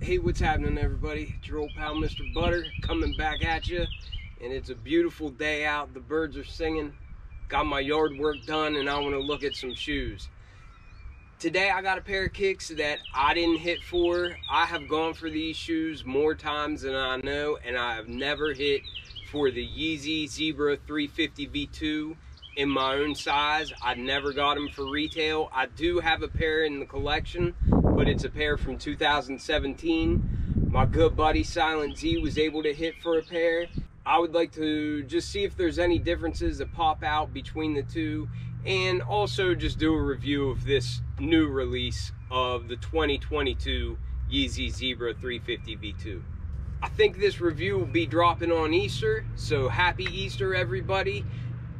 Hey, what's happening, everybody? It's your old pal Mr. Butter coming back at you, and it's a beautiful day out. The birds are singing. Got my yard work done, and I want to look at some shoes. Today I got a pair of kicks that I didn't hit for. I have gone for these shoes more times than I know, and I have never hit for the Yeezy Zebra 350 V2 in my own size. I never got them for retail. I do have a pair in the collection, but it's a pair from 2017. My good buddy Silent Z was able to hit for a pair. I would like to just see if there's any differences that pop out between the two, and also just do a review of this new release of the 2022 Yeezy Zebra 350 V2. I think this review will be dropping on Easter, so happy Easter, everybody.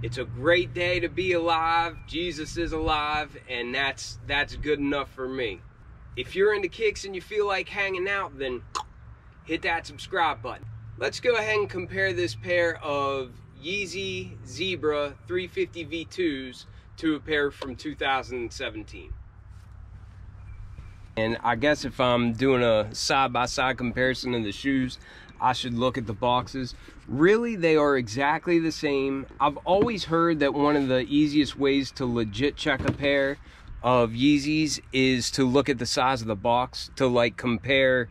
It's a great day to be alive. Jesus is alive, and that's good enough for me. If you're into kicks and you feel like hanging out, then hit that subscribe button. Let's go ahead and compare this pair of Yeezy Zebra 350 V2s to a pair from 2017. And I guess if I'm doing a side-by-side comparison of the shoes, I should look at the boxes. Really, they are exactly the same. I've always heard that one of the easiest ways to legit check a pair of Yeezys is to look at the size of the box, to like compare,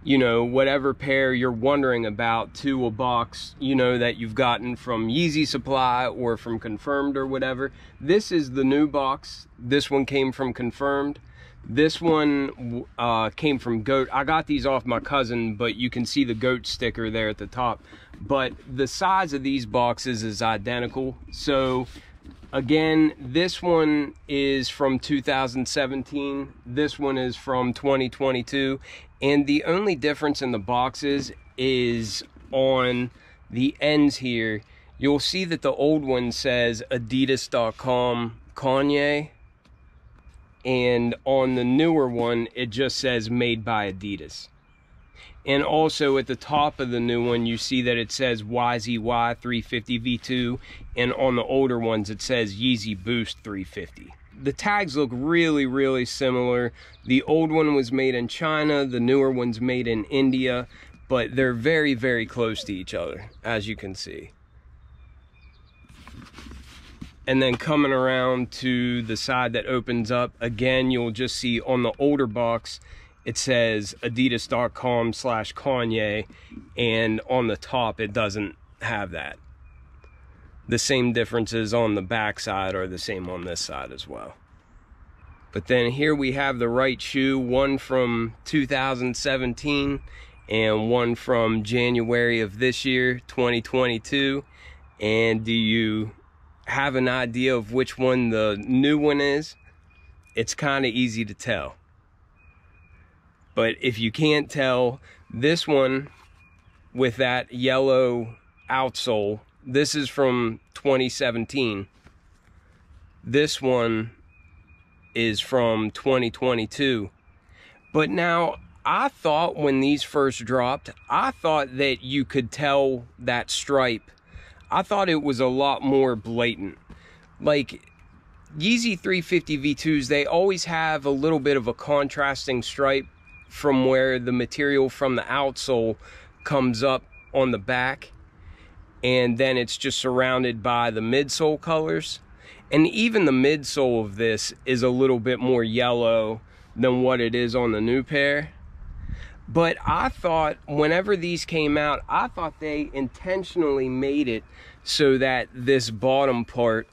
you know, whatever pair you're wondering about to a box, you know, that you've gotten from Yeezy Supply or from Confirmed or whatever. This is the new box. This one came from Confirmed. This one came from Goat. I got these off my cousin, but you can see the Goat sticker there at the top. But the size of these boxes is identical. So again, this one is from 2017. This one is from 2022. And the only difference in the boxes is on the ends here. You'll see that the old one says adidas.com Kanye. And on the newer one, it just says made by Adidas. And also at the top of the new one, you see that it says YZY 350 V2. And on the older ones, it says Yeezy Boost 350. The tags look really, really similar. The old one was made in China. The newer one's made in India. But they're very, very close to each other, as you can see. And then coming around to the side that opens up, again, you'll just see on the older box, it says adidas.com/Kanye, and on the top, it doesn't have that. The same differences on the back side are the same on this side as well. But then here we have the right shoe, one from 2017 and one from January of this year, 2022. And do you have an idea of which one the new one is? It's kind of easy to tell. But if you can't tell, this one with that yellow outsole, this is from 2017. This one is from 2022. But now, I thought when these first dropped, I thought that you could tell that stripe. I thought it was a lot more blatant. Like, Yeezy 350 V2s, they always have a little bit of a contrasting stripe from where the material from the outsole comes up on the back, and then it's just surrounded by the midsole colors. And even the midsole of this is a little bit more yellow than what it is on the new pair. But I thought whenever these came out, I thought they intentionally made it so that this bottom part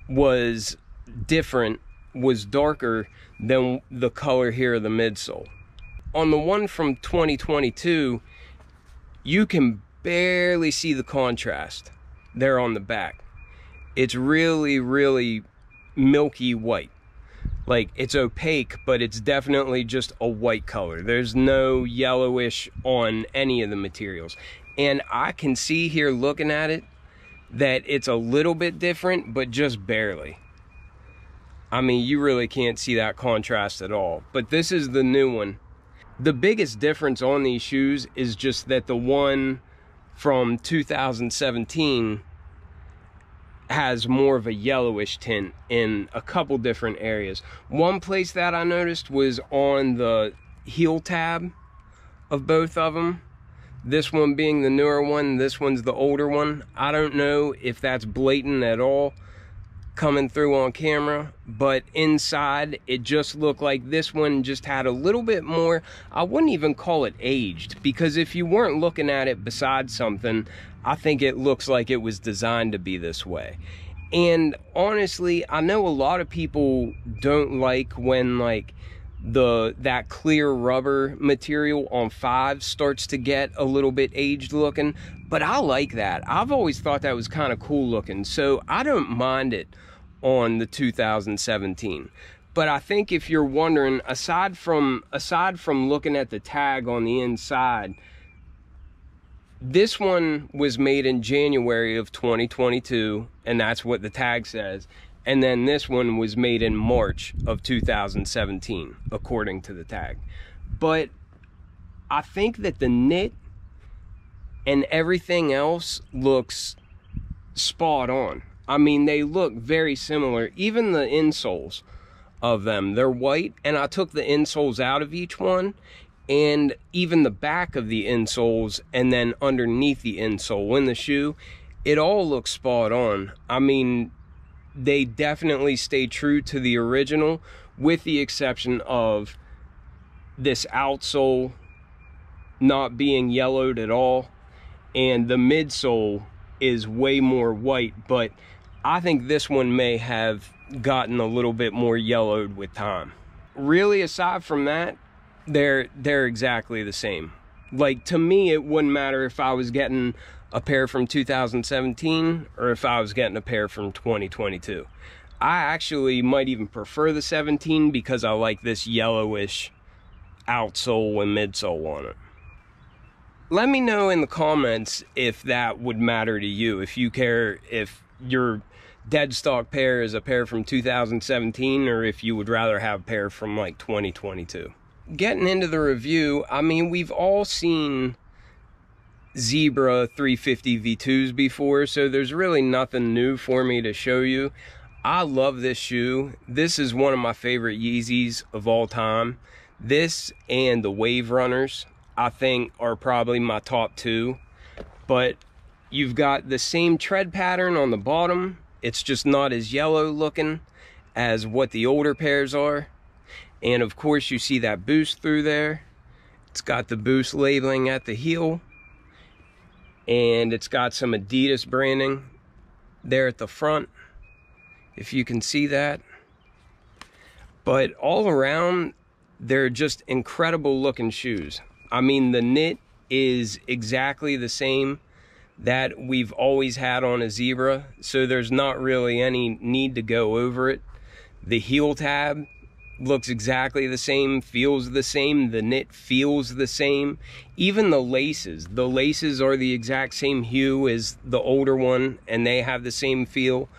was different, was darker than the color here of the midsole. On the one from 2022, you can barely see the contrast there on the back. It's really, really milky white. Like, it's opaque, but it's definitely just a white color. There's no yellowish on any of the materials. And I can see here looking at it that it's a little bit different, but just barely. I mean, you really can't see that contrast at all. But this is the new one. The biggest difference on these shoes is just that the one from 2017 has more of a yellowish tint in a couple different areas. One place that I noticed was on the heel tab of both of them. This one being the newer one, this one's the older one. I don't know if that's blatant at all coming through on camera, but inside it just looked like this one just had a little bit more, I wouldn't even call it aged, because if you weren't looking at it beside something, I think it looks like it was designed to be this way. And honestly, I know a lot of people don't like when like that clear rubber material on 5 starts to get a little bit aged looking, but I like that. I've always thought that was kind of cool looking, so I don't mind it on the 2017. But I think if you're wondering, aside from looking at the tag on the inside, this one was made in January of 2022, and that's what the tag says. And then this one was made in March of 2017, according to the tag. But I think that the knit and everything else looks spot on. I mean, they look very similar. Even the insoles of them, they're white, and I took the insoles out of each one, and even the back of the insoles and then underneath the insole in the shoe, it all looks spot on. I mean, they definitely stay true to the original, with the exception of this outsole not being yellowed at all, and the midsole is way more white, but I think this one may have gotten a little bit more yellowed with time. Really, aside from that, they're exactly the same. Like, to me, it wouldn't matter if I was getting a pair from 2017 or if I was getting a pair from 2022. I actually might even prefer the 17 because I like this yellowish outsole and midsole on it. Let me know in the comments if that would matter to you, if you care if your dead stock pair is a pair from 2017 or if you would rather have a pair from like 2022. Getting into the review, I mean, we've all seen Zebra 350 V2s before, so there's really nothing new for me to show you. I love this shoe. This is one of my favorite Yeezys of all time. This and the Wave Runners, I think, are probably my top 2. But you've got the same tread pattern on the bottom. It's just not as yellow looking as what the older pairs are. And of course you see that boost through there. It's got the boost labeling at the heel. And it's got some Adidas branding there at the front, if you can see that. But all around, they're just incredible looking shoes. I mean, the knit is exactly the same that we've always had on a Zebra, so there's not really any need to go over it. The heel tab looks exactly the same, feels the same, the knit feels the same. Even the laces are the exact same hue as the older one, and they have the same feel.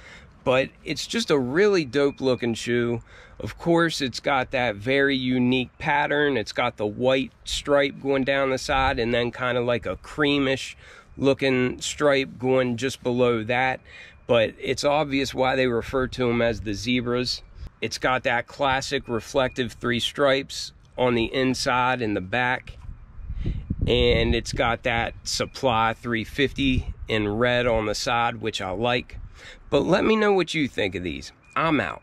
But it's just a really dope looking shoe. Of course, it's got that very unique pattern. It's got the white stripe going down the side, and then kind of like a creamish looking stripe going just below that. But it's obvious why they refer to them as the Zebras. It's got that classic reflective 3 stripes on the inside and the back. And it's got that Supply 350 in red on the side, which I like. But let me know what you think of these. I'm out.